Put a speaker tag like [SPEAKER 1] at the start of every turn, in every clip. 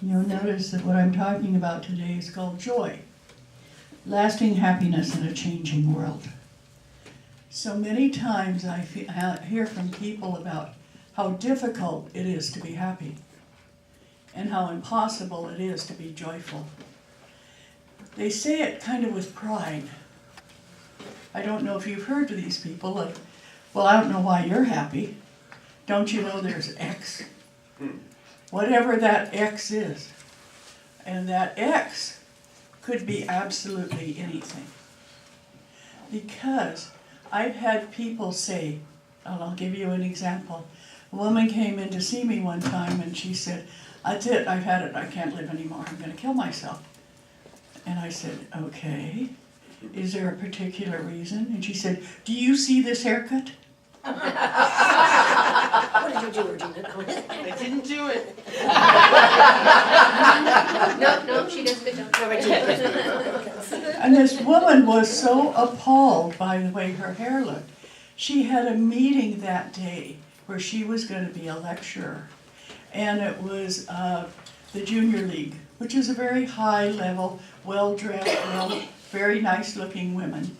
[SPEAKER 1] You'll notice that what I'm talking about today is called joy, lasting happiness in a changing world. So many times I hear from people about how difficult it is to be happy and how impossible it is to be joyful. They say it kind of with pride. I don't know if you've heard of these people, like, well, I don't know why you're happy. Don't you know there's X? Whatever that X is. And that X could be absolutely anything. Because I've had people say, and I'll give you an example. A woman came in to see me one time and she said, that's it, I've had it, I can't live anymore, I'm going to kill myself. And I said, okay, is there a particular reason? And she said, do you see this haircut?
[SPEAKER 2] What did you do, Regina?
[SPEAKER 3] I didn't do it.
[SPEAKER 2] No, she does good job.
[SPEAKER 1] And this woman was so appalled by the way her hair looked. She had a meeting that day where she was going to be a lecturer. And it was the Junior League, which is a very high level, well-dressed, very nice looking women.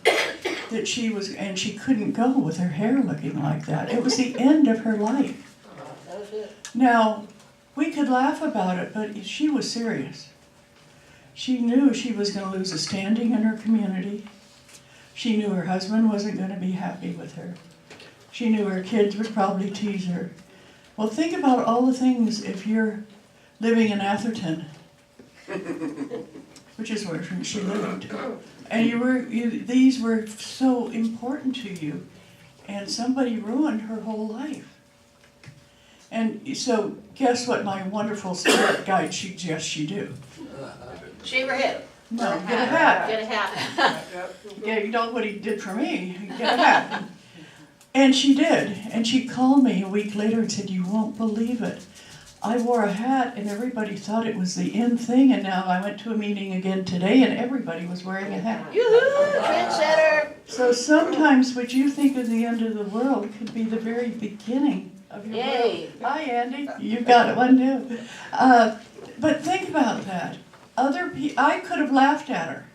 [SPEAKER 1] That she was, and she couldn't go with her hair looking like that. It was the end of her life.
[SPEAKER 2] That was it.
[SPEAKER 1] Now, we could laugh about it, but she was serious. She knew she was going to lose a standing in her community. She knew her husband wasn't going to be happy with her. She knew her kids would probably tease her. Well, think about all the things if you're living in Atherton, which is where she lived. And these were so important to you, and somebody ruined her whole life. And so, guess what my wonderful spirit guide suggests you do?
[SPEAKER 2] Shave her head.
[SPEAKER 1] No, get a hat.
[SPEAKER 2] Get a hat.
[SPEAKER 1] Yeah, you know what he did for me, get a hat. And she did, and she called me a week later and said, you won't believe it. I wore a hat and everybody thought it was the in thing, and now I went to a meeting again today and everybody was wearing a hat.
[SPEAKER 2] Yoo-hoo! Trendsetter!
[SPEAKER 1] So sometimes what you think is the end of the world could be the very beginning of your
[SPEAKER 2] Yay.
[SPEAKER 1] world. Hi, Andy. You've got one too. But think about that. I could have laughed at her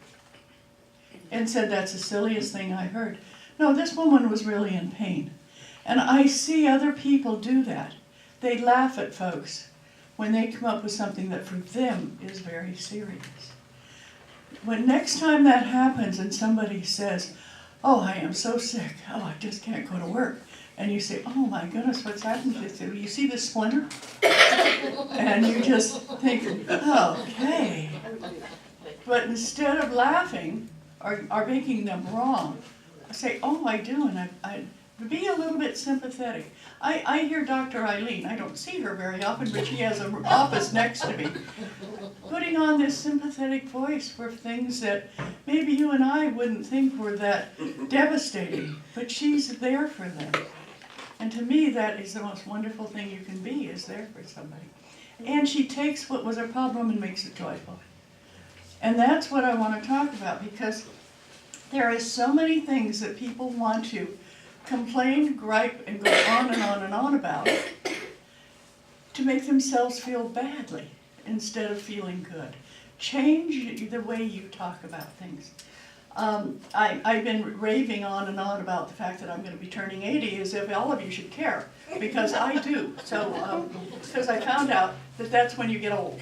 [SPEAKER 1] and said that's the silliest thing I heard. No, this woman was really in pain. And I see other people do that. They laugh at folks when they come up with something that for them is very serious. When next time that happens and somebody says, oh, I am so sick, oh, I just can't go to work. And you say, oh my goodness, what's happened? They say, you see this splinter? And you just think, okay. But instead of laughing or making them wrong, say, oh, I do, and I be a little bit sympathetic. I hear Dr. Eileen, I don't see her very often, but she has an office next to me, putting on this sympathetic voice for things that maybe you and I wouldn't think were that devastating, but she's there for them. And to me, that is the most wonderful thing you can be, is there for somebody. And she takes what was a problem and makes it joyful. And that's what I want to talk about, because there are so many things that people want to complain, gripe, and go on and on and on about to make themselves feel badly instead of feeling good. Change the way you talk about things. I've been raving on and on about the fact that I'm going to be turning 80 as if all of you should care, because I do. So, because I found out that that's when you get old.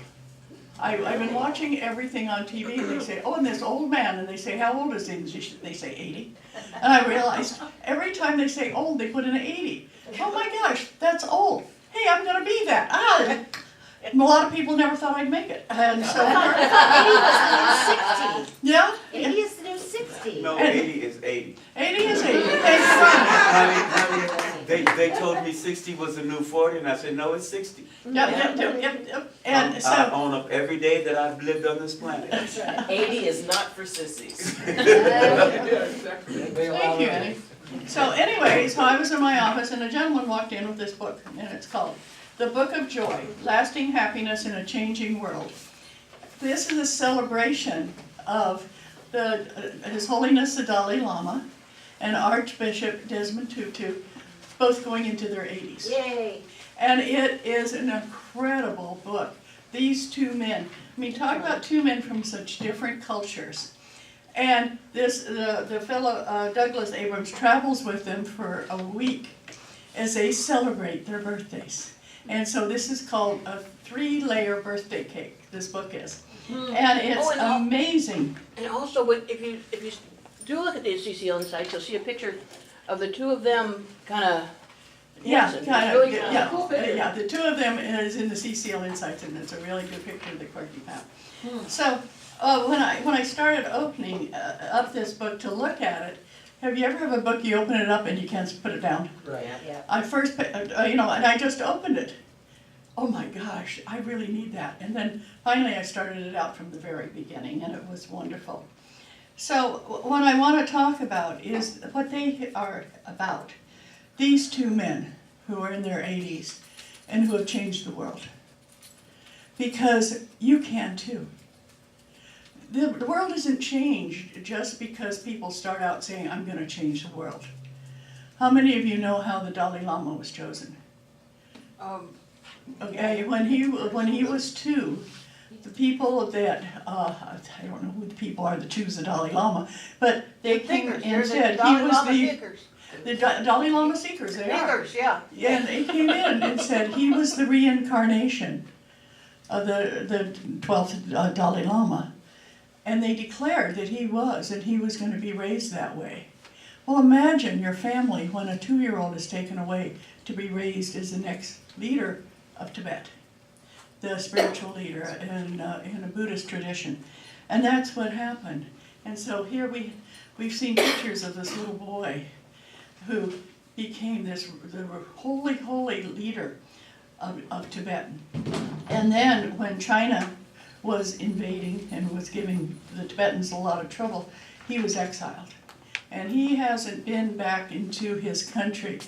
[SPEAKER 1] I've been watching everything on TV, and they say, oh, and this old man, and they say, how old is he? And they say 80. And I realized every time they say old, they put in 80. Oh my gosh, that's old. Hey, I'm going to be that. And a lot of people never thought I'd make it. And so,
[SPEAKER 2] I thought 80 was the new 60.
[SPEAKER 1] yeah.
[SPEAKER 2] 80 is the new 60.
[SPEAKER 4] No, 80 is 80.
[SPEAKER 1] 80 is 80. Thank you.
[SPEAKER 4] They told me 60 was the new 40, and I said, no, it's 60.
[SPEAKER 1] Yep. And
[SPEAKER 4] I
[SPEAKER 1] so,
[SPEAKER 4] own up every day that I've lived on this planet.
[SPEAKER 2] That's right.
[SPEAKER 3] 80 is not for sissies.
[SPEAKER 1] thank you, Annie. So anyway, so I was in my office, and a gentleman walked in with this book, and it's called The Book of Joy, Lasting Happiness in a Changing World. This is a celebration of His Holiness the Dalai Lama and Archbishop Desmond Tutu, both going into their 80s.
[SPEAKER 2] Yay.
[SPEAKER 1] And it is an incredible book. these two men. I mean, talk about two men from such different cultures. And the fellow, Douglas Abrams, travels with them for a week as they celebrate their birthdays. And so this is called a 3-layer birthday cake, this book is. And it's amazing.
[SPEAKER 5] And also, if you do look at the CCL insights, you'll see a picture of the two of them kind of
[SPEAKER 1] Yeah,
[SPEAKER 5] dancing.
[SPEAKER 1] kind
[SPEAKER 5] It's
[SPEAKER 1] of,
[SPEAKER 5] really
[SPEAKER 1] yeah,
[SPEAKER 5] cool picture.
[SPEAKER 1] yeah, the two of them is in the CCL Insights, and it's a really good picture of the Quirky Pal. So, when I started opening up this book to look at it, have you ever have a book, you open it up and you can't put it down?
[SPEAKER 3] Right.
[SPEAKER 2] Yeah.
[SPEAKER 1] I first, and I just opened it. Oh my gosh, I really need that. And then finally I started it out from the very beginning, and it was wonderful. So what I want to talk about is what they are about. These two men who are in their 80s and who have changed the world. Because you can too. The world isn't changed just because people start out saying, I'm going to change the world. How many of you know how the Dalai Lama was chosen? Okay, when he was 2, the people that, I don't know who the people are that choose the Dalai Lama, but they came and said he was the Dalai Lama seekers, they are.
[SPEAKER 5] Yeah.
[SPEAKER 1] Yeah, and they came in and said he was the reincarnation of the 12th Dalai Lama. And they declared that he was, and he was going to be raised that way. Well, imagine your family when a 2-year-old is taken away to be raised as the next leader of Tibet, the spiritual leader in a Buddhist tradition. And that's what happened. And so here we've seen pictures of this little boy who became the holy leader of Tibet. And then when China was invading and was giving the Tibetans a lot of trouble, he was exiled. And he hasn't been back into his country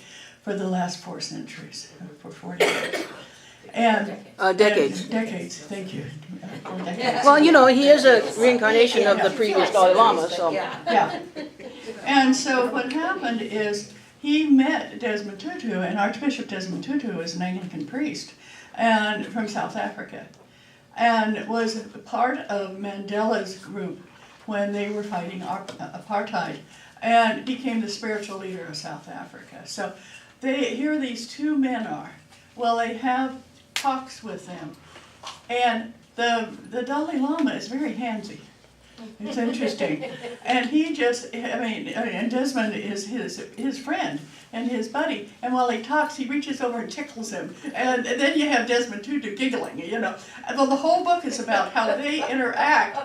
[SPEAKER 1] for the last 4 centuries, for 40 years. And
[SPEAKER 5] Decades.
[SPEAKER 1] Decades, thank you. 4 decades.
[SPEAKER 5] Well, he is a reincarnation of the previous Dalai Lama, so.
[SPEAKER 1] Yeah. And so what happened is he met Desmond Tutu, and Archbishop Desmond Tutu is an Anglican priest and from South Africa, and was part of Mandela's group when they were fighting apartheid, and became the spiritual leader of South Africa. So here these two men are. Well, they have talks with them, and the Dalai Lama is very handsy. It's interesting. And he just, and Desmond is his friend and his buddy. And while he talks, he reaches over and tickles him. And then you have Desmond Tutu giggling, Well, the whole book is about how they interact.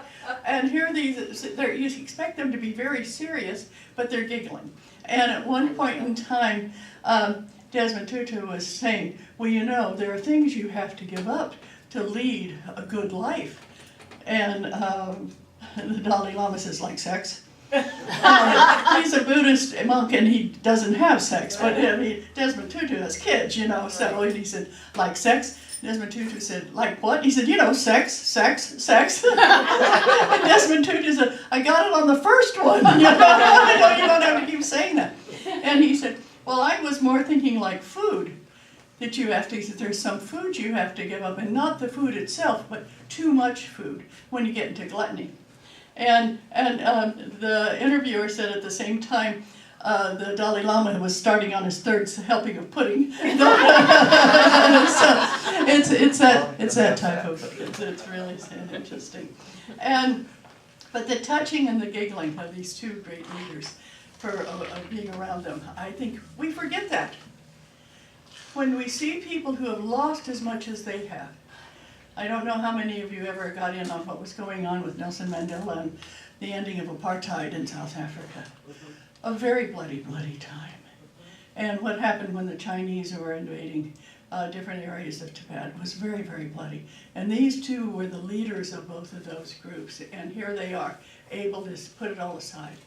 [SPEAKER 1] And here you expect them to be very serious, but they're giggling. And at one point in time, Desmond Tutu was saying, well, there are things you have to give up to lead a good life. And the Dalai Lama says, like sex? He's a Buddhist monk and he doesn't have sex, but Desmond Tutu has kids, so and he said, like sex? Desmond Tutu said, like what? He said, sex. And Desmond Tutu said, I got it on the first one. You don't have to keep saying that. And he said, well, I was more thinking like food. That there's some food you have to give up, and not the food itself, but too much food when you get into gluttony. And the interviewer said at the same time, the Dalai Lama was starting on his 3rd helping of pudding. So it's that type of book. It's really interesting. But the touching and the giggling of these two great leaders for being around them, I think we forget that. When we see people who have lost as much as they have, I don't know how many of you ever got in on what was going on with Nelson Mandela and the ending of apartheid in South Africa. A very bloody, bloody time. And what happened when the Chinese were invading different areas of Tibet was very, very bloody. And these two were the leaders of both of those groups. And here they are, able to put it all aside.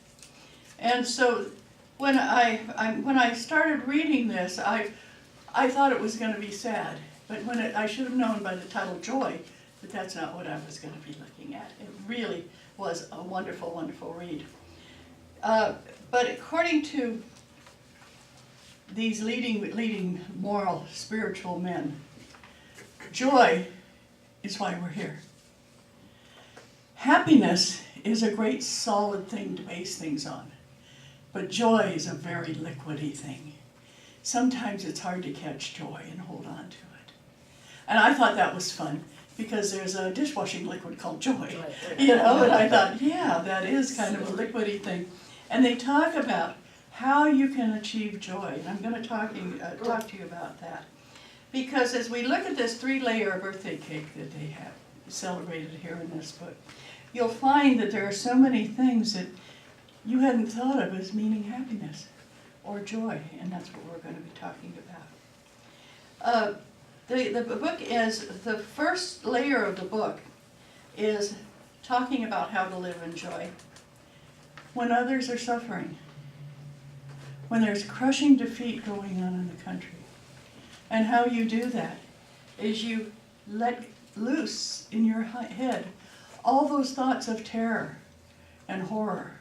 [SPEAKER 1] And so when I started reading this, I thought it was going to be sad. But I should have known by the title Joy that that's not what I was going to be looking at. It really was a wonderful, wonderful read. But according to these leading moral, spiritual men, joy is why we're here. Happiness is a great solid thing to base things on, but joy is a very liquidy thing. Sometimes it's hard to catch joy and hold on to it. And I thought that was fun, because there's a dishwashing liquid called joy, you know, and I thought, yeah, that is kind of a liquidy thing. And they talk about how you can achieve joy, and I'm going to talk to you about that. Because as we look at this 3-layer birthday cake that they have celebrated here in this book, you'll find that there are so many things that you hadn't thought of as meaning happiness or joy, and that's what we're going to be talking about. The book is, the first layer of the book is talking about how to live in joy when others are suffering, when there's crushing defeat going on in the country. And how you do that is you let loose in your head all those thoughts of terror and horror,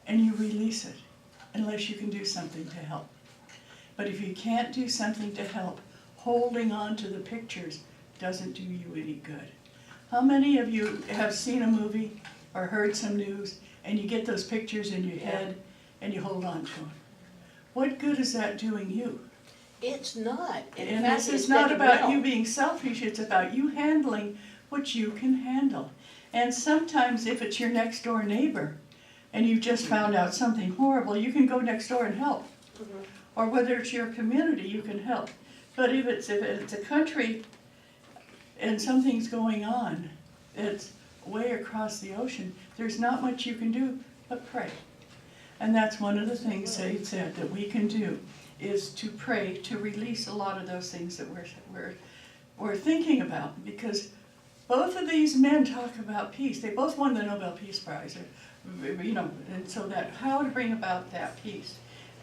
[SPEAKER 1] and you release it unless you can do something to help. But if you can't do something to help, holding on to the pictures doesn't do you any good. How many of you have seen a movie or heard some news and you get those pictures in your head and you hold on to them? What good is that doing you?
[SPEAKER 5] It's not. In
[SPEAKER 1] And
[SPEAKER 5] fact,
[SPEAKER 1] this
[SPEAKER 5] it's
[SPEAKER 1] is not about
[SPEAKER 5] detrimental.
[SPEAKER 1] you being selfish, it's about you handling what you can handle. And sometimes if it's your next door neighbor and you've just found out something horrible, you can go next door and help. Or whether it's your community, you can help. But if it's a country and something's going on, it's way across the ocean, there's not much you can do but pray. And that's one of the things they said that we can do, is to pray, to release a lot of those things that we're thinking about. Because both of these men talk about peace. They both won the Nobel Peace Prize, you know, and so that how to bring about that peace.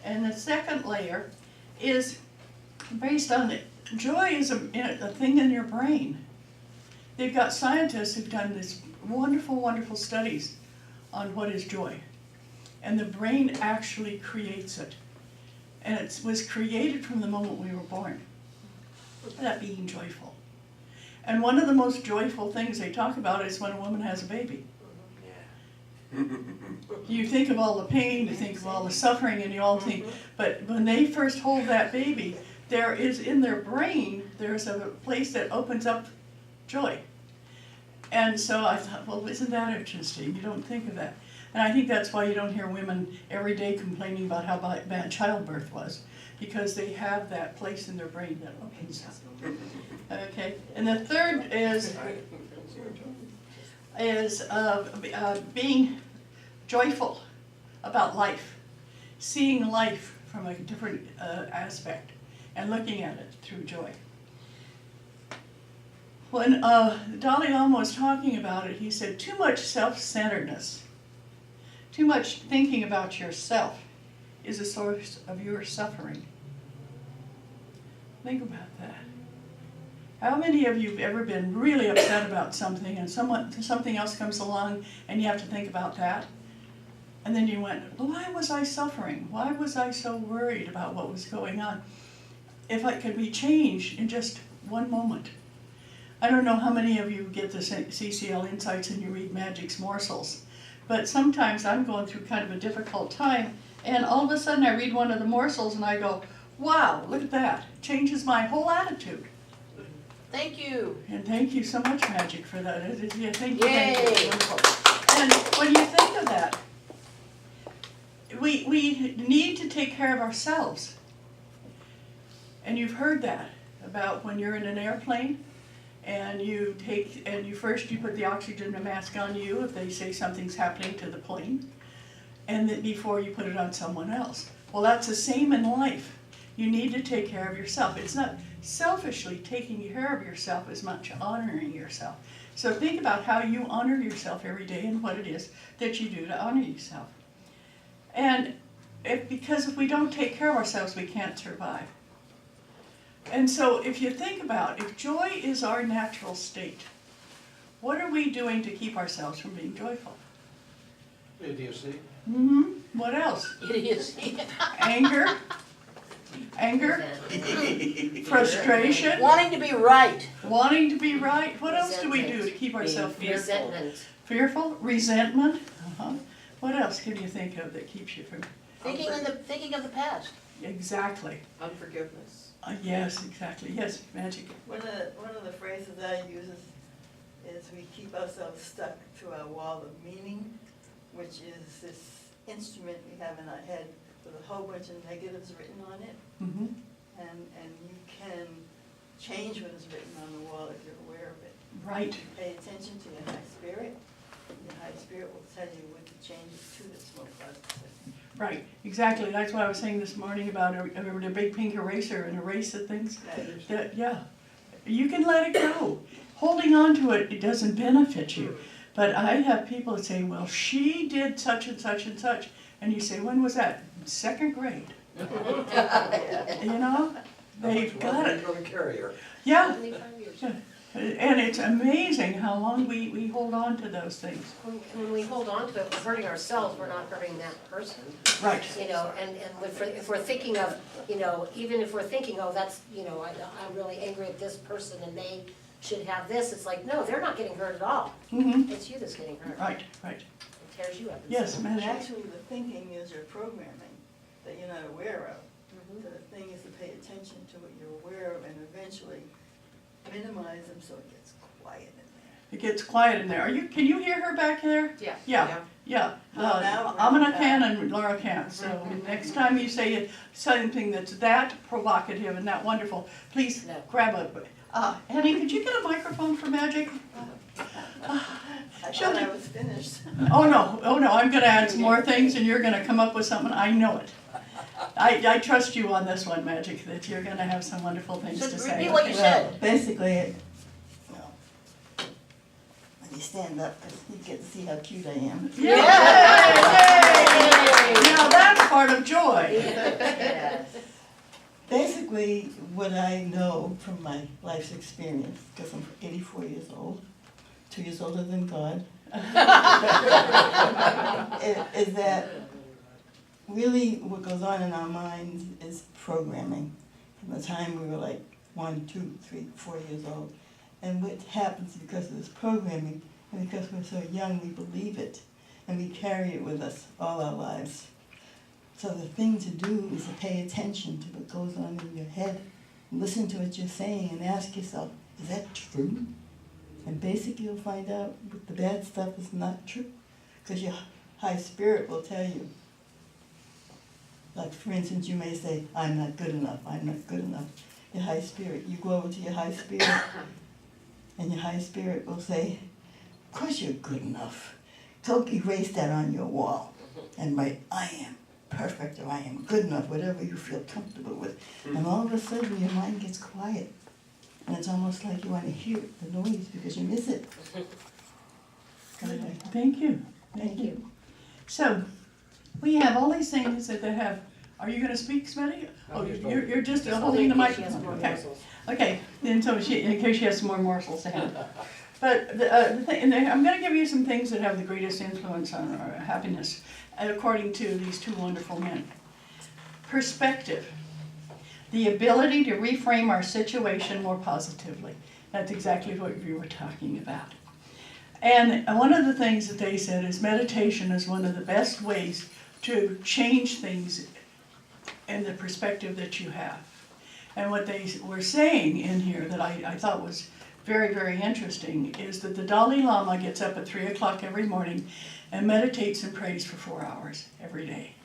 [SPEAKER 1] And the second layer is based on it. Joy is a thing in your brain. They've got scientists who've done this wonderful, wonderful studies on what is joy. And the brain actually creates it. And it was created from the moment we were born, that being joyful. And one of the most joyful things they talk about is when a woman has a baby. You think of all the pain, you think of all the suffering, and you all think, but when they first hold that baby, there is in their brain, there's a place that opens up joy. And so I thought, well, isn't that interesting? You don't think of that. And I think that's why you don't hear women every day complaining about how bad childbirth was, because they have that place in their brain that opens up. Okay, and the third is being joyful about life, seeing life from a different aspect and looking at it through joy. When Dalai Lama was talking about it, he said, too much self-centeredness, too much thinking about yourself is a source of your suffering. Think about that. How many of you have ever been really upset about something and something else comes along and you have to think about that? And then you went, well, why was I suffering? Why was I so worried about what was going on? If it could be changed in just one moment. I don't know how many of you get the CCL Insights and you read Magic's Morsels, but sometimes I'm going through kind of a difficult time and all of a sudden I read one of the morsels and I go, wow, look at that. It changes my whole attitude.
[SPEAKER 5] Thank you.
[SPEAKER 1] And thank you so much, Magic, for that. Yeah, thank you.
[SPEAKER 5] Yay.
[SPEAKER 1] Thank you. Wonderful. And when you think of that, we need to take care of ourselves. And you've heard that about when you're in an airplane and you first put the oxygen mask on you if they say something's happening to the plane, and then before you put it on someone else. Well, that's the same in life. You need to take care of yourself. It's not selfishly taking care of yourself as much honoring yourself. So think about how you honor yourself every day and what it is that you do to honor yourself. And because if we don't take care of ourselves, we can't survive. And so if you think about, if joy is our natural state, what are we doing to keep ourselves from being joyful?
[SPEAKER 6] Idiocy.
[SPEAKER 1] What else?
[SPEAKER 5] It is.
[SPEAKER 1] Anger, Anger, frustration,
[SPEAKER 5] Wanting to be right.
[SPEAKER 1] wanting to be right. What else do we do to keep ourselves fearful?
[SPEAKER 2] Resentment.
[SPEAKER 1] Fearful, resentment. What else can you think of that keeps you from?
[SPEAKER 5] Thinking of the past.
[SPEAKER 1] Exactly.
[SPEAKER 3] Unforgiveness.
[SPEAKER 1] Yes, exactly. Yes, Magic.
[SPEAKER 6] One of the phrases I use is we keep ourselves stuck to our wall of meaning, which is this instrument we have in our head with a whole bunch of negatives written on it.
[SPEAKER 1] Mm-hmm.
[SPEAKER 6] And you can change what is written on the wall if you're aware of it.
[SPEAKER 1] Right.
[SPEAKER 6] Pay attention to your high spirit. Your high spirit will tell you what to change it to that's more positive.
[SPEAKER 1] Right. Exactly. That's what I was saying this morning about a big pink eraser and erase the things. That, yeah. You can let it go. Holding on to it, it doesn't benefit you. But I have people that say, well, she did such and such and such. And you say, when was that? 2nd grade. You know? They've got it. Yeah.
[SPEAKER 2] 75 years.
[SPEAKER 1] Yeah. And it's amazing how long we hold on to those things.
[SPEAKER 7] When we hold on to it, we're hurting ourselves, we're not hurting that person.
[SPEAKER 1] Right.
[SPEAKER 7] You know, and if we're thinking of, you know, even if we're thinking, oh, that's, you know, I'm really angry at this person and they should have this, it's like, no, they're not getting hurt at all.
[SPEAKER 1] Mm-hmm.
[SPEAKER 7] It's you that's getting hurt.
[SPEAKER 1] Right, right.
[SPEAKER 7] It tears you up.
[SPEAKER 1] Yes,
[SPEAKER 6] And
[SPEAKER 1] Magic.
[SPEAKER 6] actually, the thinking is your programming that you're not aware of. So the thing is to pay attention to what you're aware of and eventually minimize them so it gets quiet in there.
[SPEAKER 1] It gets quiet in there. Can you hear her back there?
[SPEAKER 3] Yeah.
[SPEAKER 1] Yeah, yeah. Amina can and Laura can. So next time you say something that's that provocative and that wonderful, please
[SPEAKER 7] No.
[SPEAKER 1] grab Annie, could you get a microphone for Magic?
[SPEAKER 6] I thought I was finished.
[SPEAKER 1] Oh no, I'm gonna add some more things and you're gonna come up with something, I know it. I trust you on this one, Magic, that you're gonna have some wonderful things
[SPEAKER 5] So
[SPEAKER 1] to say.
[SPEAKER 5] repeat what you said.
[SPEAKER 6] Basically, when you stand up, you get to see how cute I am.
[SPEAKER 1] Yay! Yay! Now that's part of joy.
[SPEAKER 7] Yes.
[SPEAKER 6] Basically, what I know from my life's experience, because I'm 84 years old, 2 years older than God, is that really what goes on in our minds is programming from the time we were like 1, 2, 3, 4 years old. And what happens because of this programming, and because we're so young, we believe it, and we carry it with us all our lives. So the thing to do is to pay attention to what goes on in your head, listen to what you're saying, and ask yourself, is that true? And basically you'll find out that the bad stuff is not true, because your high spirit will tell you. Like for instance, you may say, I'm not good enough, I'm not good enough. Your high spirit, you go over to your high spirit, and your high spirit will say, of course you're good enough. So erase that on your wall and write, I am perfect, or I am good enough, whatever you feel comfortable with. And all of a sudden your mind gets quiet. And it's almost like you want to hear the noise because you miss it.
[SPEAKER 1] Thank you.
[SPEAKER 7] Thank you.
[SPEAKER 1] So, we have all these things that they have. Are you gonna speak, Smitty? Oh, you're just holding the microphone. Okay. Okay, then so in case she has some more morsels to hand. But the thing, and I'm gonna give you some things that have the greatest influence on our happiness, according to these two wonderful men. Perspective. The ability to reframe our situation more positively. That's exactly what you were talking about. And one of the things that they said is meditation is one of the best ways to change things in the perspective that you have. And what they were saying in here that I thought was very, very interesting is that the Dalai Lama gets up at 3 o'clock every morning and meditates and prays for 4 hours every day.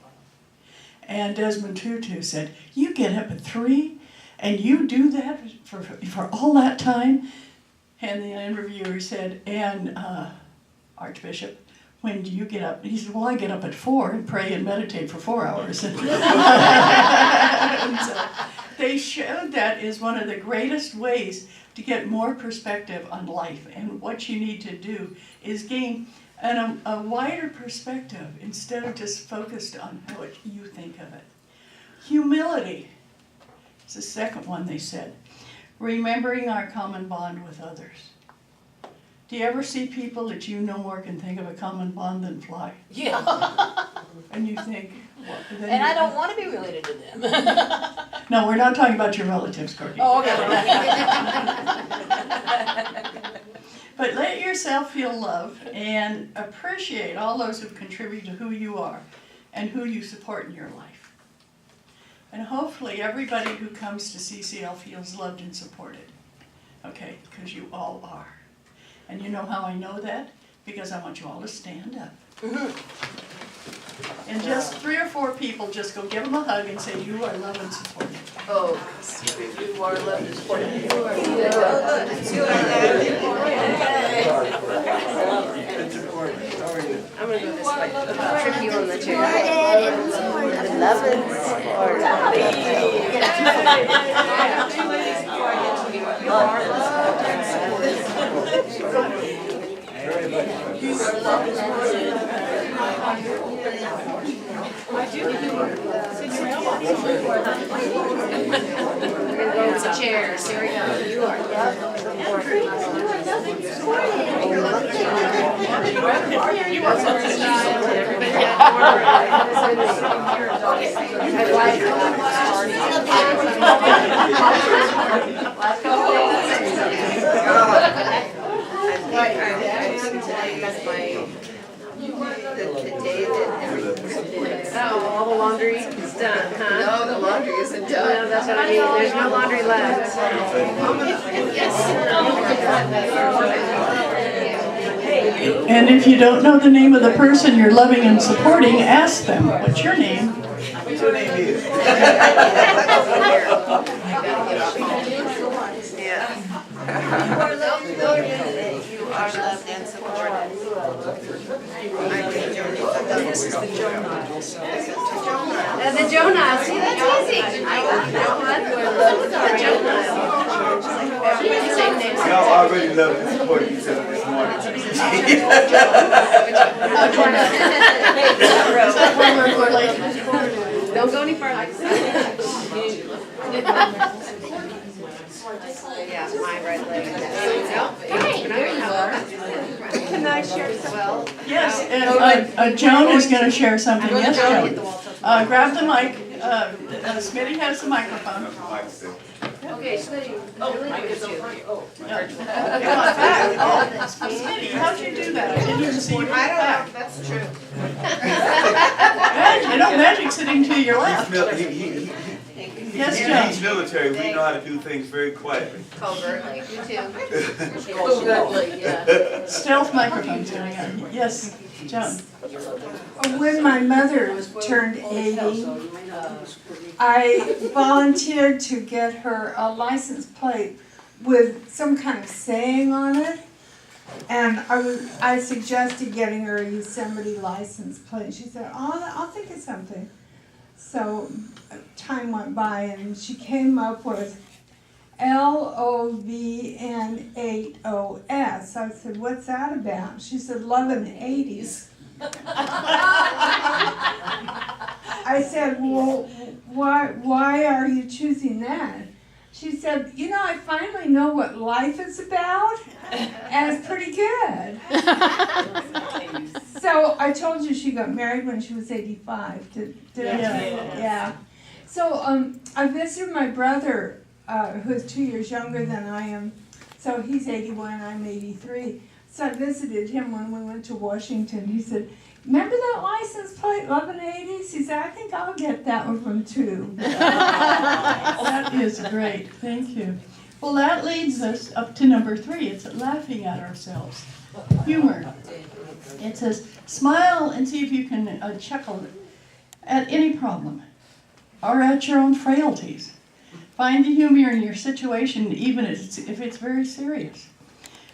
[SPEAKER 1] And Desmond Tutu said, you get up at 3 and you do that for all that time? And the interviewer said, and Archbishop, when do you get up? He said, well, I get up at 4 and pray and meditate for 4 hours. And so they showed that is one of the greatest ways to get more perspective on life. And what you need to do is gain a wider perspective instead of just focused on what you think of it. Humility is the second one they said. Remembering our common bond with others. Do you ever see people that you no more can think of a common bond than fly?
[SPEAKER 5] Yeah,
[SPEAKER 1] And you think, what? Then
[SPEAKER 5] and I
[SPEAKER 1] you-
[SPEAKER 5] don't wanna be related to them.
[SPEAKER 1] No, we're not talking about your relatives, Corky.
[SPEAKER 5] Oh, okay.
[SPEAKER 1] But let yourself feel love and appreciate all those who contribute to who you are and who you support in your life. And hopefully everybody who comes to CCL feels loved and supported. Okay, because you all are. And you know how I know that? Because I want you all to stand up. And just 3 or 4 people, just go give them a hug and say, you are loved and supported.
[SPEAKER 5] Oh, you are loved and supported.
[SPEAKER 8] I'm gonna go this way. Trick you on the chair. We're gonna go with the chairs. Here we go. You are loved and Oh, all the laundry is done, huh?
[SPEAKER 2] No, the laundry isn't
[SPEAKER 8] No,
[SPEAKER 2] done.
[SPEAKER 8] that's what I mean, there's no laundry left.
[SPEAKER 1] And if you don't know the name of the person you're loving and supporting, ask them, what's your name?
[SPEAKER 4] What's your name is?
[SPEAKER 8] You are loved and supported. The Jonah, see, that's easy. I know what, we're loved, the Jonah. Same name.
[SPEAKER 4] Y'all already love and support each other this morning.
[SPEAKER 8] Don't go any further. Yeah, my red leg. Can I share as well?
[SPEAKER 1] Yes, and Joan is going to share something. Yes, Joan. Grab the mic. Smitty has the microphone.
[SPEAKER 8] Okay, Smitty.
[SPEAKER 5] Oh, Mike is over here. Oh.
[SPEAKER 1] Smitty, how'd you do that? I didn't even see you.
[SPEAKER 2] I don't know if that's true.
[SPEAKER 1] Magic sitting to your left. Yes,
[SPEAKER 4] He's
[SPEAKER 1] Joan.
[SPEAKER 4] military, we know how to do things very quietly.
[SPEAKER 8] Covertly, you too.
[SPEAKER 5] Oh, good, yeah.
[SPEAKER 1] Stealth microphone's going on. Yes, Joan.
[SPEAKER 9] When my mother turned 80, I volunteered to get her a license plate with some kind of saying on it. And I suggested getting her a Yosemite license plate. She said, oh, I'll think of something. So time went by and she came up with LOVN8OS. I said, what's that about? She said, love in the 80s. I said, well, why are you choosing that? She said, you know, I finally know what life is about, and it's pretty good. So I told you she got married when she was 85. Did I tell you? Yeah. So I visited my brother, who is 2 years younger than I am. So he's 81, I'm 83. So I visited him when we went to Washington. He said, remember that license plate, 1180s? He said, I think I'll get that one from too.
[SPEAKER 1] That is great. Thank you. Well, that leads us up to number 3. It's laughing at ourselves. Humor. It says, smile and see if you can chuckle at any problem or at your own frailties. Find the humor in your situation, even if it's very serious.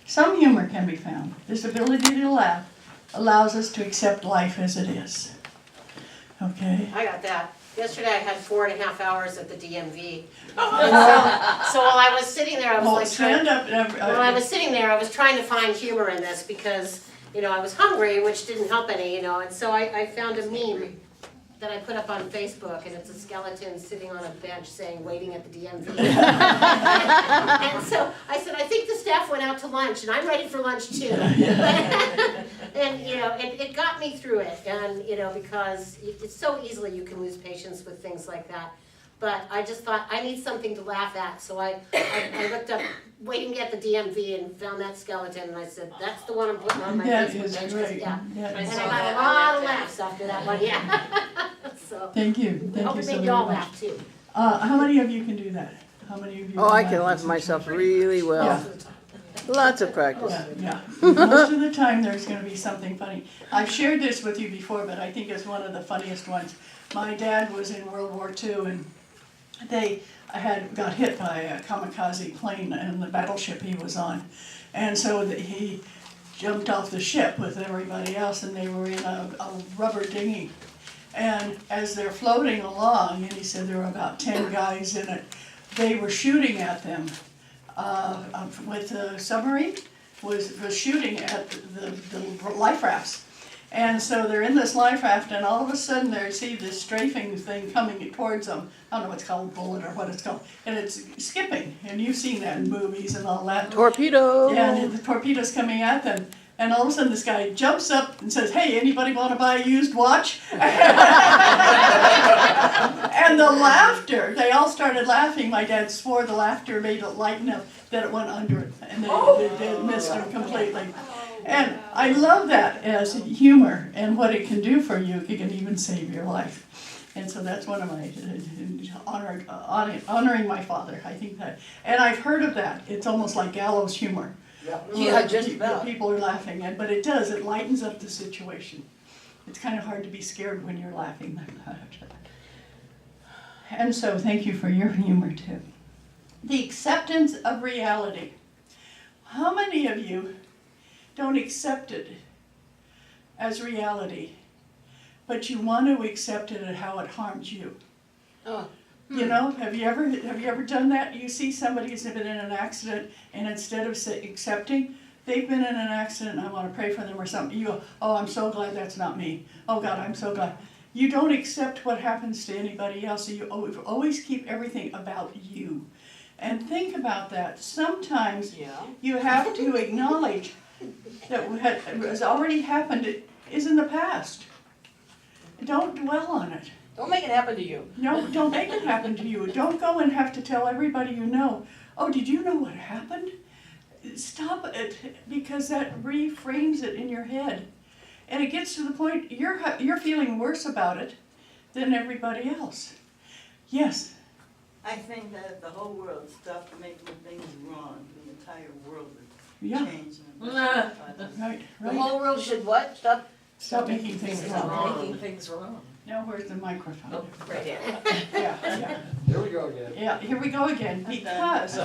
[SPEAKER 1] Some humor can be found. This ability to laugh allows us to accept life as it is. Okay?
[SPEAKER 7] I got that. Yesterday I had 4.5 hours at the DMV. So while I was sitting there, I was
[SPEAKER 1] Well,
[SPEAKER 7] like,
[SPEAKER 1] stand up.
[SPEAKER 7] while I was sitting there, I was trying to find humor in this because, you know, I was hungry, which didn't help any, you know, and so I found a meme that I put up on Facebook, and it's a skeleton sitting on a bench saying, waiting at the DMV. And so I said, I think the staff went out to lunch, and I'm ready for lunch too. And, you know, it got me through it, and, you know, because it's so easily you can lose patience with things like that. But I just thought, I need something to laugh at, so I looked up waiting at the DMV and found that skeleton, and I said, that's the one I'm putting on my
[SPEAKER 1] That
[SPEAKER 7] Facebook
[SPEAKER 1] is
[SPEAKER 7] page.
[SPEAKER 1] great.
[SPEAKER 7] Yeah.
[SPEAKER 1] That
[SPEAKER 7] And
[SPEAKER 1] is-
[SPEAKER 7] I got a lot of laughs after that one, yeah. So,
[SPEAKER 1] Thank you,
[SPEAKER 7] I hope
[SPEAKER 1] thank you
[SPEAKER 7] it
[SPEAKER 1] so
[SPEAKER 7] made
[SPEAKER 1] very
[SPEAKER 7] you all
[SPEAKER 1] much.
[SPEAKER 7] laugh too.
[SPEAKER 1] How many of you can do that? How many of you?
[SPEAKER 5] Oh, I can
[SPEAKER 1] laugh
[SPEAKER 5] laugh at myself really well.
[SPEAKER 1] Yeah.
[SPEAKER 5] Lots of practice.
[SPEAKER 1] Yeah, yeah. Most of the time, there's gonna be something funny. I've shared this with you before, but I think it's one of the funniest ones. My dad was in World War II, and they got hit by a kamikaze plane in the battleship he was on. And so he jumped off the ship with everybody else, and they were in a rubber dinghy. And as they're floating along, and he said there were about 10 guys in it, they were shooting at them with the submarine, was shooting at the life rafts. And so they're in this life raft, and all of a sudden they see this strafing thing coming towards them. I don't know what it's called, bullet or what it's called. And it's skipping, and you've seen that in movies and all that.
[SPEAKER 5] Torpedo.
[SPEAKER 1] Yeah, and the torpedo's coming at them. And all of a sudden this guy jumps up and says, hey, anybody want to buy a used watch? And the laughter, they all started laughing. My dad swore the laughter made it light enough that it went under it. And they missed him completely. And I love that as humor and what it can do for you. It can even save your life. And so that's one of my honoring my father. I think that, and I've heard of that. It's almost like gallows humor.
[SPEAKER 3] Yeah, just about.
[SPEAKER 1] People are laughing, but it does. It lightens up the situation. It's kind of hard to be scared when you're laughing like that. And so thank you for your humor too. The acceptance of reality. How many of you don't accept it as reality, but you want to accept it and how it harms you?
[SPEAKER 5] Oh.
[SPEAKER 1] You know, have you ever done that? You see somebody who's been in an accident, and instead of accepting, they've been in an accident and I want to pray for them or something, you go, oh, I'm so glad that's not me. Oh God, I'm so glad. You don't accept what happens to anybody else, so you always keep everything about you. And think about that. Sometimes you have to acknowledge that what has already happened is in the past. Don't dwell on it.
[SPEAKER 5] Don't make it happen to you.
[SPEAKER 1] No, don't make it happen to you. Don't go and have to tell everybody you know, oh, did you know what happened? Stop it, because that reframes it in your head. And it gets to the point you're feeling worse about it than everybody else. Yes?
[SPEAKER 6] I think that if the whole world stopped making things wrong, the entire world would
[SPEAKER 1] Yeah.
[SPEAKER 6] change.
[SPEAKER 1] Right,
[SPEAKER 5] The
[SPEAKER 1] right.
[SPEAKER 5] whole world should what? Stop.
[SPEAKER 1] Stop making things wrong.
[SPEAKER 2] Making things wrong.
[SPEAKER 1] Now where's the microphone?
[SPEAKER 2] Oh, right here.
[SPEAKER 1] Yeah.
[SPEAKER 10] Here we go again.
[SPEAKER 1] Yeah, here we go again, because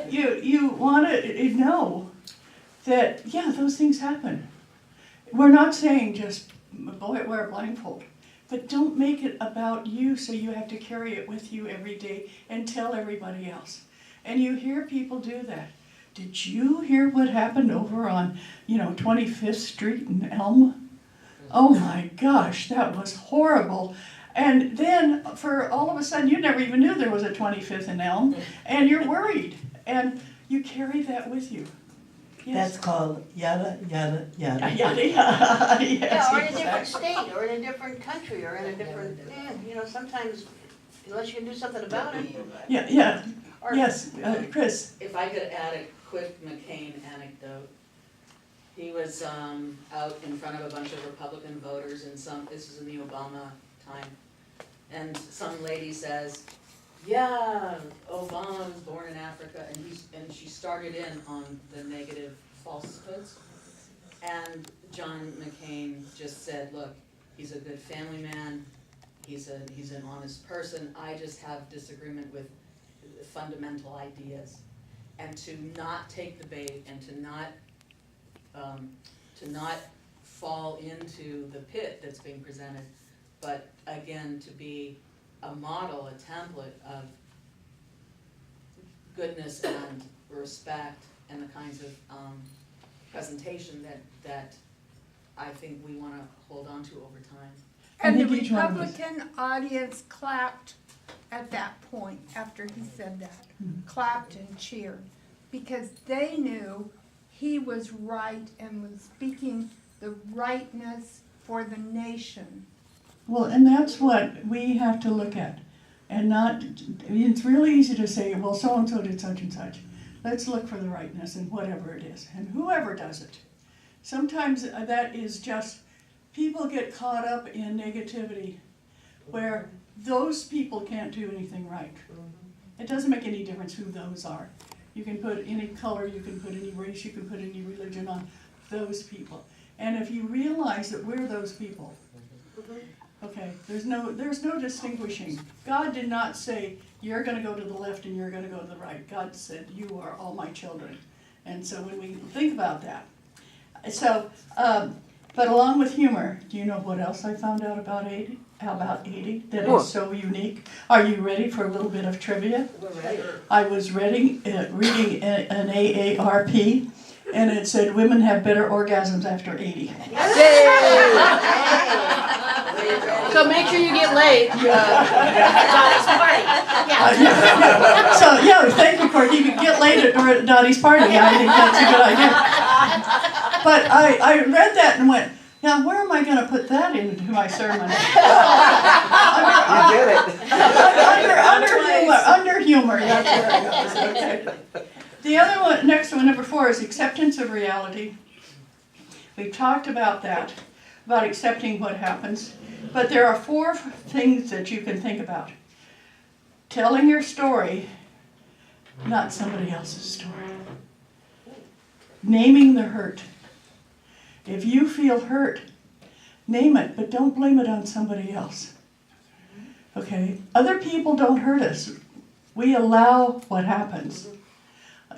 [SPEAKER 1] you want to know that, yeah, those things happen. We're not saying just wear a blindfold, but don't make it about you so you have to carry it with you every day and tell everybody else. And you hear people do that. Did you hear what happened over on, 25th Street in Elm? Oh my gosh, that was horrible. And then for all of a sudden, you never even knew there was a 25th in Elm, and you're worried, and you carry that with you.
[SPEAKER 6] That's called yada, yada, yada.
[SPEAKER 1] Yada, yada. Yes,
[SPEAKER 5] Yeah, or in a different
[SPEAKER 1] exactly.
[SPEAKER 5] state, or in a different country, or in a different, sometimes, unless you can do something about it.
[SPEAKER 1] Yeah,
[SPEAKER 5] Or-
[SPEAKER 1] yes, Chris.
[SPEAKER 3] If I could add a quick McCain anecdote. He was out in front of a bunch of Republican voters in this was in the Obama time. And some lady says, yeah, Obama was born in Africa, and she started in on the negative falsehoods. And John McCain just said, look, he's a good family man, he's an honest person, I just have disagreement with fundamental ideas. And to not take the bait and to not fall into the pit that's being presented, but again, to be a model, a template of goodness and respect and the kinds of presentation that I think we want to hold on to over time.
[SPEAKER 9] And the
[SPEAKER 1] think each one of us.
[SPEAKER 9] Republican audience clapped at that point, after he said that. Clapped and cheered, because they knew he was right and was speaking the rightness for the nation.
[SPEAKER 1] Well, and that's what we have to look at. And not, it's really easy to say, well, so-and-so did such and such. Let's look for the rightness in whatever it is, and whoever does it. Sometimes that is just, people get caught up in negativity, where those people can't do anything right. It doesn't make any difference who those are. You can put any color, you can put any race, you can put any religion on those people. And if you realize that we're those people, okay, there's no distinguishing. God did not say, you're gonna go to the left and you're gonna go to the right. God said, you are all my children. And so when we think about that, so, but along with humor, do you know what else I found out about 80? That is so unique. Are you ready for a little bit of trivia? I was reading an AARP, and it said women have better orgasms after 80.
[SPEAKER 5] So make sure you get laid.
[SPEAKER 7] Donnie's party.
[SPEAKER 1] So, yeah, thank you, Courtney. You can get laid at Dottie's party. I think that's a good idea. But I read that and went, now where am I going to put that into my sermon?
[SPEAKER 4] You did it.
[SPEAKER 1] Under humor, that's where it goes. Okay. The other one, next one, number 4, is acceptance of reality. We've talked about that, about accepting what happens. But there are 4 things that you can think about. Telling your story, not somebody else's story. Naming the hurt. If you feel hurt, name it, but don't blame it on somebody else. Okay? Other people don't hurt us. We allow what happens.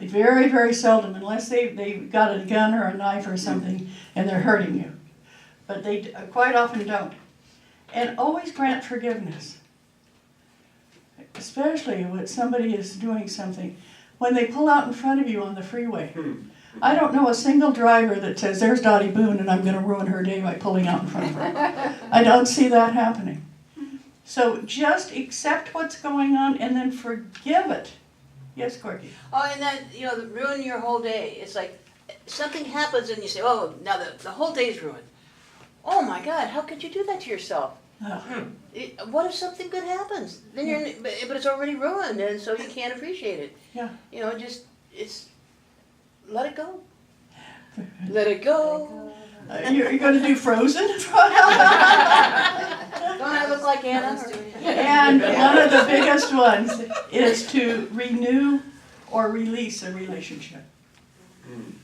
[SPEAKER 1] Very, very seldom, unless they've got a gun or a knife or something and they're hurting you. But they quite often don't. And always grant forgiveness. Especially when somebody is doing something. When they pull out in front of you on the freeway. I don't know a single driver that says, there's Doti Boon and I'm going to ruin her day by pulling out in front of her. I don't see that happening. So just accept what's going on and then forgive it. Yes, Corky?
[SPEAKER 5] Oh, and that, ruin your whole day. It's like something happens and you say, oh, now the whole day's ruined. Oh my God, how could you do that to yourself? What if something good happens? Then but it's already ruined, and so you can't appreciate it.
[SPEAKER 1] Yeah.
[SPEAKER 5] Let it go. Let it go.
[SPEAKER 1] You're going to do Frozen?
[SPEAKER 5] Don't I look like Anna?
[SPEAKER 1] And one of the biggest ones is to renew or release a relationship.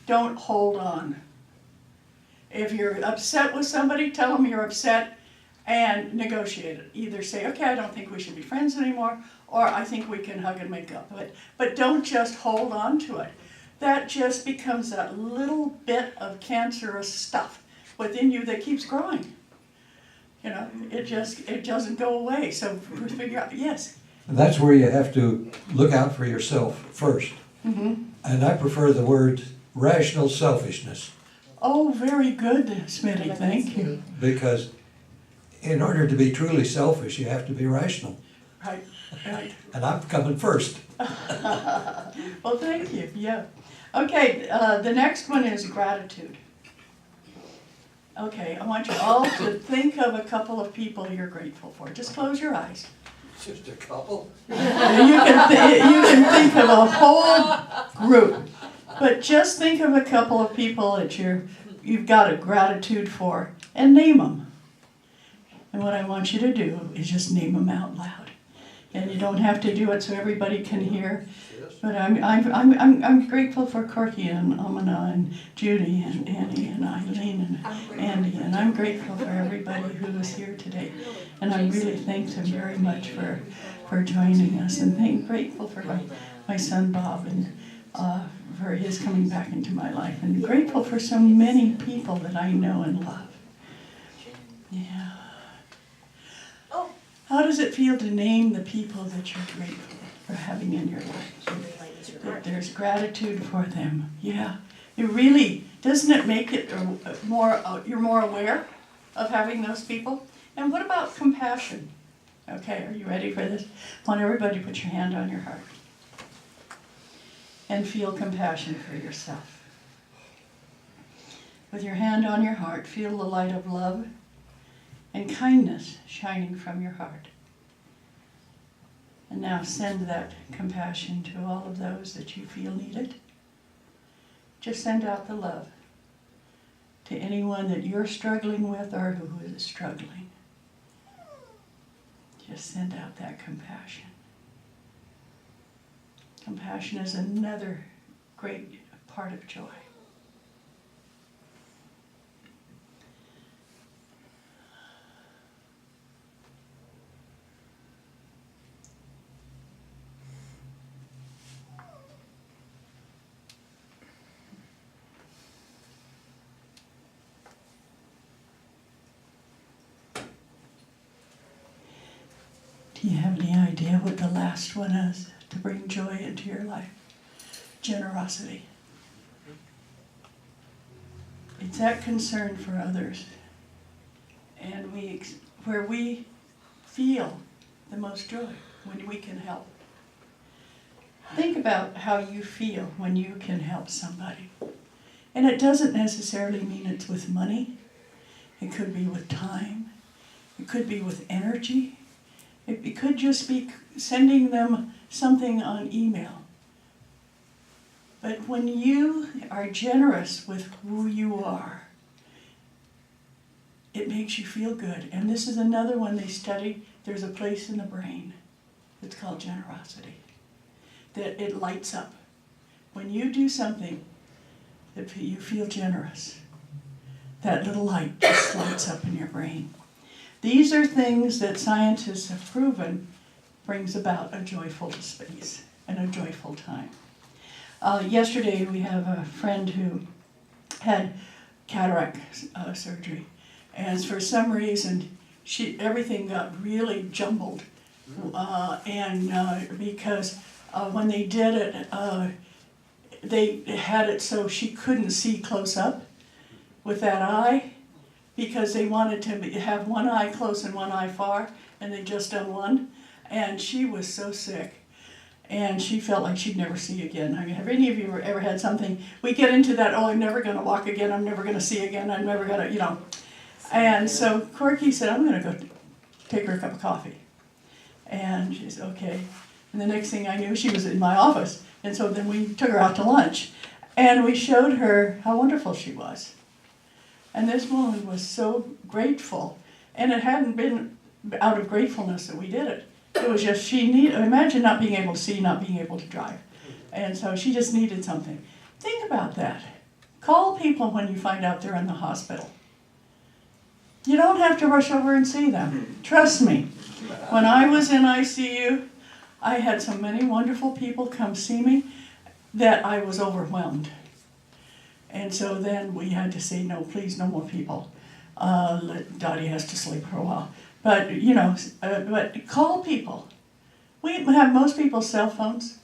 [SPEAKER 1] Don't hold on. If you're upset with somebody, tell them you're upset and negotiate it. Either say, okay, I don't think we should be friends anymore, or I think we can hug and make up. But don't just hold on to it. That just becomes that little bit of cancerous stuff within you that keeps growing. It doesn't go away. So figure out, yes.
[SPEAKER 10] And that's where you have to look out for yourself first.
[SPEAKER 1] Mm-hmm.
[SPEAKER 10] And I prefer the word rational selfishness.
[SPEAKER 1] Oh, very good, Smitty. Thank you.
[SPEAKER 10] Because in order to be truly selfish, you have to be rational.
[SPEAKER 1] Right.
[SPEAKER 10] And I'm coming first.
[SPEAKER 1] Well, thank you. Yeah. Okay, the next one is gratitude. Okay, I want you all to think of a couple of people you're grateful for. Just close your eyes.
[SPEAKER 10] Just a couple?
[SPEAKER 1] You can think of a whole group. But just think of a couple of people that you've got a gratitude for and name them. And what I want you to do is just name them out loud. And you don't have to do it so everybody can hear. But I'm grateful for Corky and Amina and Judy and Annie and Eileen and Andy. And I'm grateful for everybody who was here today. And I really thank them very much for joining us. And grateful for my son Bob and for his coming back into my life. And grateful for so many people that I know and love. Yeah. How does it feel to name the people that you're grateful for having in your life? That there's gratitude for them. Yeah. It really, doesn't it make it more, you're more aware of having those people? And what about compassion? Okay, are you ready for this? I want everybody to put your hand on your heart and feel compassion for yourself. With your hand on your heart, feel the light of love and kindness shining from your heart. And now send that compassion to all of those that you feel need it. Just send out the love to anyone that you're struggling with or who is struggling. Just send out that compassion. Compassion is another great part of joy. Do you have any idea what the last one is to bring joy into your life? Generosity. It's that concern for others, and where we feel the most joy when we can help. Think about how you feel when you can help somebody. And it doesn't necessarily mean it's with money. It could be with time. It could be with energy. It could just be sending them something on email. But when you are generous with who you are, it makes you feel good. And this is another one they studied. There's a place in the brain. It's called generosity. That it lights up. When you do something that you feel generous, that little light just lights up in your brain. These are things that scientists have proven brings about a joyful space and a joyful time. Yesterday we have a friend who had cataract surgery, and for some reason everything got really jumbled, because when they did it, they had it so she couldn't see close up with that eye, because they wanted to have one eye close and one eye far, and they just done one. And she was so sick, and she felt like she'd never see again. I mean, have any of you ever had something, we get into that, oh, I'm never gonna walk again, I'm never gonna see again, I'm never gonna, you know. And so Corky said, I'm gonna go take her a cup of coffee. And she said, okay. And the next thing I knew, she was in my office. And so then we took her out to lunch, and we showed her how wonderful she was. And this woman was so grateful, and it hadn't been out of gratefulness that we did it. It was just imagine not being able to see, not being able to drive. And so she just needed something. Think about that. Call people when you find out they're in the hospital. You don't have to rush over and see them. Trust me. When I was in ICU, I had so many wonderful people come see me that I was overwhelmed. And so then we had to say, no, please, no more people. Dottie has to sleep for a while. But, but call people. We have most people's cell phones.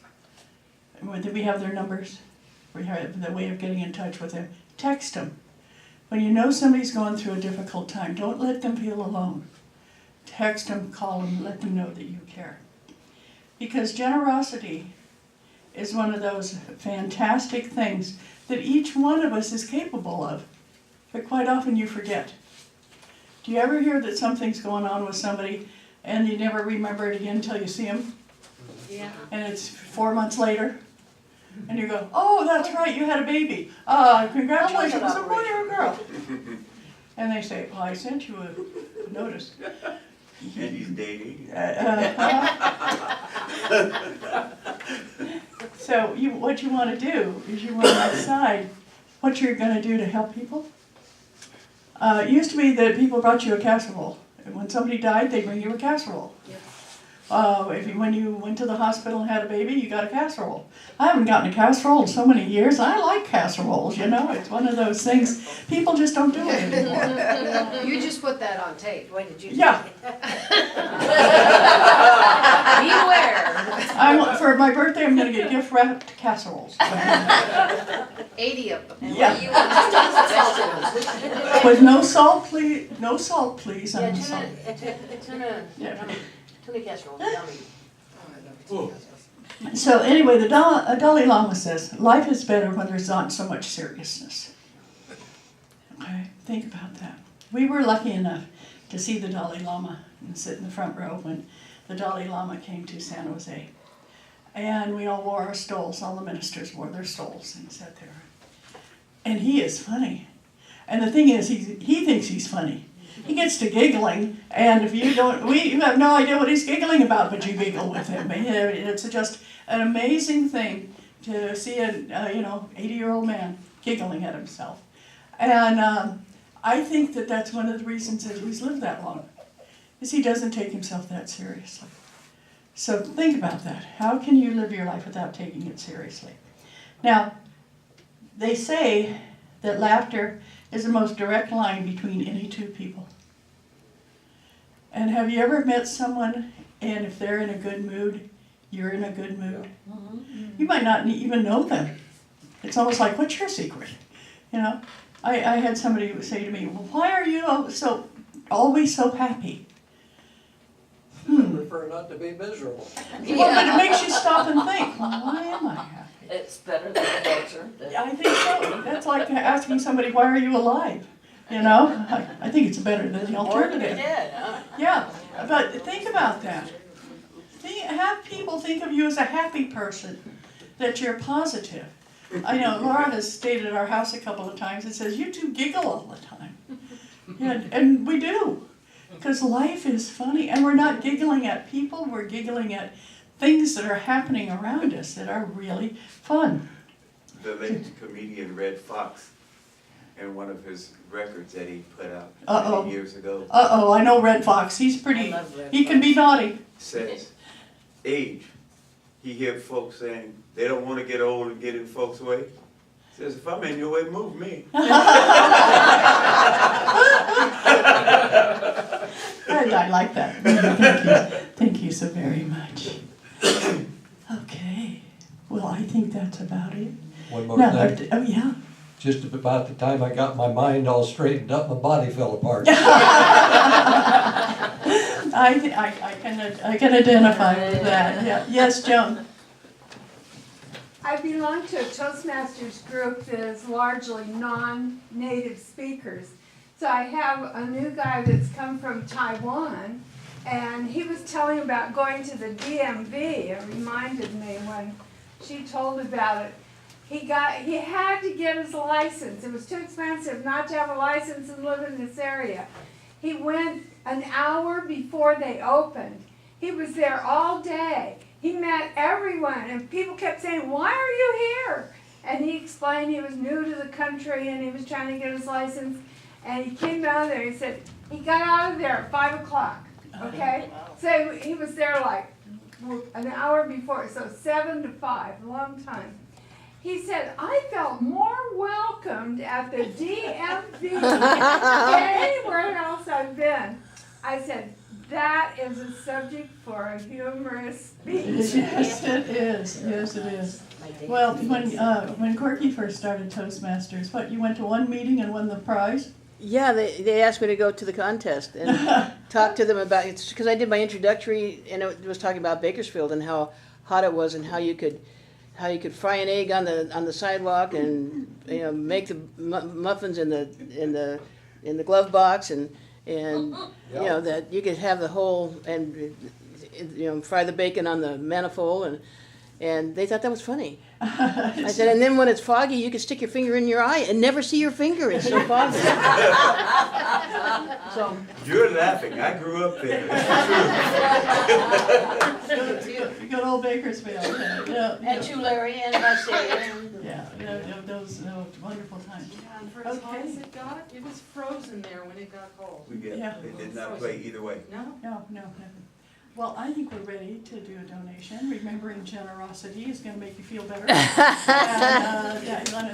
[SPEAKER 1] We have their numbers. We have the way of getting in touch with them. Text them. When you know somebody's going through a difficult time, don't let them feel alone. Text them, call them, let them know that you care. Because generosity is one of those fantastic things that each one of us is capable of, but quite often you forget. Do you ever hear that something's going on with somebody and you never remember it again until you see them?
[SPEAKER 8] Yeah.
[SPEAKER 1] And it's 4 months later, and you go, oh, that's right, you had a baby. Congratulations, was it a boy or a girl? And they say, well, I sent you a notice.
[SPEAKER 4] And he's dating.
[SPEAKER 1] So what you want to do is you want to decide what you're going to do to help people. It used to be that people brought you a casserole. And when somebody died, they bring you a casserole.
[SPEAKER 8] Yep.
[SPEAKER 1] When you went to the hospital and had a baby, you got a casserole. I haven't gotten a casserole in so many years. I like casseroles, It's one of those things. People just don't do it anymore.
[SPEAKER 8] You just put that on tape. When did you do
[SPEAKER 1] Yeah.
[SPEAKER 8] Beware.
[SPEAKER 1] For my birthday, I'm going to get gift-wrapped casseroles.
[SPEAKER 8] 80 of them.
[SPEAKER 1] Yeah. With no salt, please. No salt, please,
[SPEAKER 5] Yeah,
[SPEAKER 1] on the salt.
[SPEAKER 5] tuna casserole, yummy.
[SPEAKER 1] So anyway, the Dalai Lama says, life is better when there's not so much seriousness. Okay, think about that. We were lucky enough to see the Dalai Lama and sit in the front row when the Dalai Lama came to San Jose. And we all wore our stoles, all the ministers wore their stoles and sat there. And he is funny. And the thing is, he thinks he's funny. He gets to giggling, and if you don't, you have no idea what he's giggling about, but you giggle with him. It's just an amazing thing to see a 80-year-old man giggling at himself. And I think that that's one of the reasons that he's lived that long, is he doesn't take himself that seriously. So think about that. How can you live your life without taking it seriously? Now, they say that laughter is the most direct line between any two people. And have you ever met someone, and if they're in a good mood, you're in a good mood? You might not even know them. It's almost like, what's your secret? You know, I had somebody say to me, well, why are you always so happy?
[SPEAKER 10] I prefer not to be miserable.
[SPEAKER 1] Well, but it makes you stop and think, well, why am I happy?
[SPEAKER 3] It's better than a culture.
[SPEAKER 1] I think so. That's like asking somebody, why are you alive? You know, I think it's better than the alternative. Yeah, but think about that. Have people think of you as a happy person, that you're positive. I know Laura has stayed at our house a couple of times and says, you two giggle all the time. And we do, because life is funny. And we're not giggling at people, we're giggling at things that are happening around us that are really fun.
[SPEAKER 4] The late comedian Red Fox, in one of his records that he put out many years ago,
[SPEAKER 1] I know Red Fox. He's pretty, he can be naughty.
[SPEAKER 4] says, age. He hear folks saying they don't want to get old and get in folks' way. Says, if I'm in your way, move me.
[SPEAKER 1] I like that. Thank you. Thank you so very much. Okay. Well, I think that's about it.
[SPEAKER 10] One more
[SPEAKER 1] Now,
[SPEAKER 10] thing.
[SPEAKER 1] oh yeah.
[SPEAKER 10] Just about the time I got my mind all straightened up, my body fell apart.
[SPEAKER 1] I can identify with that. Yeah. Yes, Joan.
[SPEAKER 9] I belong to a Toastmasters group that is largely non-native speakers. So I have a new guy that's come from Taiwan, and he was telling about going to the DMV. It reminded me when she told about it. He had to get his license. It was too expensive not to have a license and live in this area. He went an hour before they opened. He was there all day. He met everyone, and people kept saying, why are you here? And he explained he was new to the country and he was trying to get his license. And he came out of there, he said, he got out of there at 5 o'clock, okay? So he was there like an hour before, so 7 to 5, a long time. He said, I felt more welcomed at the DMV than anywhere else I've been. I said, that is a subject for a humorous speech.
[SPEAKER 1] Yes, it is. Yes, it is. Well, when Corky first started Toastmasters, you went to one meeting and won the prize?
[SPEAKER 5] Yeah, they asked me to go to the contest and talk to them about it, because I did my introductory, and it was talking about Bakersfield and how hot it was and how you could fry an egg on the sidewalk and make the muffins in the glove box and that you could have the whole and fry the bacon on the manifold and they thought that was funny. I said, and then when it's foggy, you can stick your finger in your eye and never see your finger. It's so foggy. So
[SPEAKER 4] You're laughing. I grew up there.
[SPEAKER 1] Good old Bakersfield.
[SPEAKER 5] and Tulare and Marseille.
[SPEAKER 1] Yeah, those wonderful times.
[SPEAKER 3] Yeah, and for as hot as it got, it was frozen there when it got cold.
[SPEAKER 1] Yeah.
[SPEAKER 4] They did not play either way.
[SPEAKER 3] No?
[SPEAKER 1] No. Well, I think we're ready to do a donation. Remembering generosity is going to make you feel better. And, you want to